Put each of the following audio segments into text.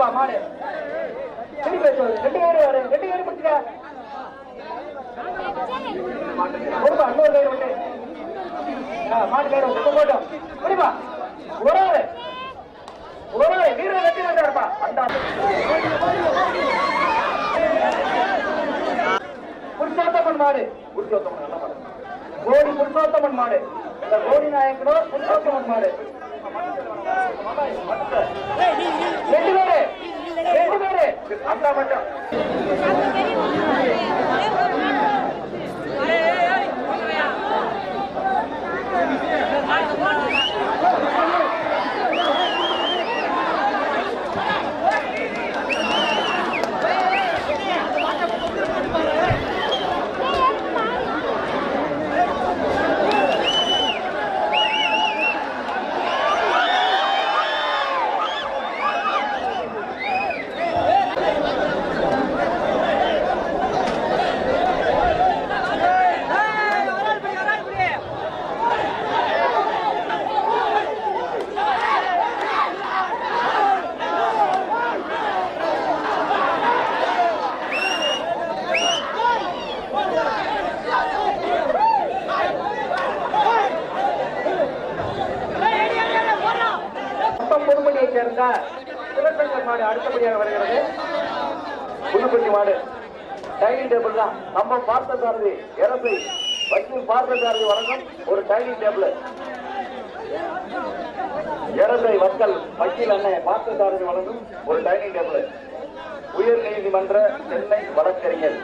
முடிப்பா மாடு ரெண்டு பேர் முடிச்சுக்க முடிப்பா இன்னொரு கயிறு விட்டு மாடு கயிறு போட்டோம் முடிப்பா ஒரு வீரர் வெட்டி வந்தாருப்பா அந்த புருஷோத்தமன் மாடு கோடி புருஷோத்தமன் மாடு இந்த கோடி நாயக்கனோ புருஷோத்தமன் மாடு ரெண்டு பேரு அண்ணா மட்டும் சேர்ந்த சிவசங்கர் மாடு அடுத்தபடியாக வருகிறது. புதுப்பட்டி மாடு டைனிங் டேபிள் தான். நம்ம பார்த்த சாரதி இரசை வக்கீல் பார்த்த சாரதி வழங்கும் ஒரு டைனிங் டேபிள். இரசை வக்கீல் அண்ணன் பார்த்த சாரதி வழங்கும் ஒரு டைனிங் டேபிள். உயர் நீதிமன்ற சென்னை வழக்கறிஞர்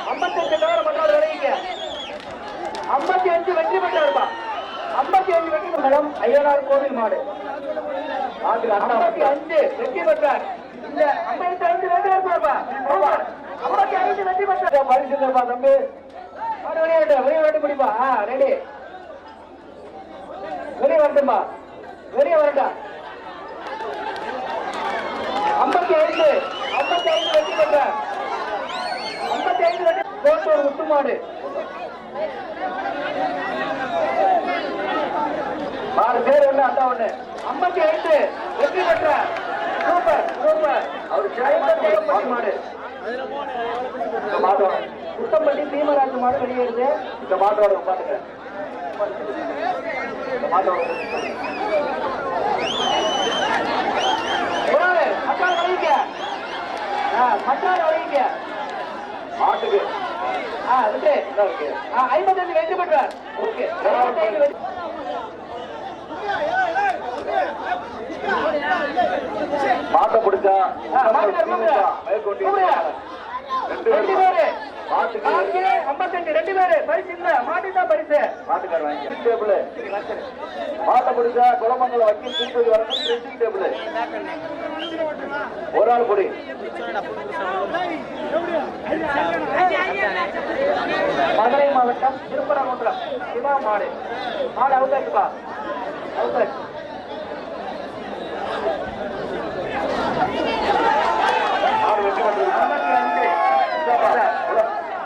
58,000 மன்றாடு விளைவிங்க. 55 வெற்றி பெற்றாருப்பா. 55 வெற்றி பெற்றம் ஐயனார் கோவில் மாடு 55 வெற்றி பெற்றார். இந்த 55 வெற்றி பெற்றாருப்பா. 55 வெற்றி பெற்றார். பரிசுப்பா தம்பி மாடு வெளியே விட்டு பிடிப்பா. ரெடி வெளியே வரட்டும்பா. வெளியே வரட்டா. 55 வெற்றி பெற்றார். 55 வெற்றி கோட்டூர் முத்து மாடு மாடு பேர் ஒண்ணு அண்ணா ஒண்ணு. 55 வெற்றி பெற்ற சூப்பர் அவர் மாடு மாட்டோட குட்டம்பட்டி தீமராஜ் மாடு வெளியேறுது. இந்த மாட்டோட பாத்துங்க. இந்த மாட்டோட மட்டால் வளைங்க. மட்டால் வளைங்க மாட்டுக்கு 55 வெற்றி பெற்றார். ஓகே மாட்ட பிடிச்சா 2 பேரு 55 2 பேரு பரிசு இல்ல. மாட்டுதான் பரிசு. மாட்டுக்கார வாங்கி டேபிள் மாட்ட பிடிச்சா குளமங்கலம் வக்கீல் திருப்பதி வரணும். ட்ரெஸ்ஸிங் டேபிள் ஒரு ஆள் பொடி. மதுரை மாவட்டம் திருப்பரங்குன்றம் சிவா மாடு அவுத்தாச்சுப்பா. அவுத்தாச்சு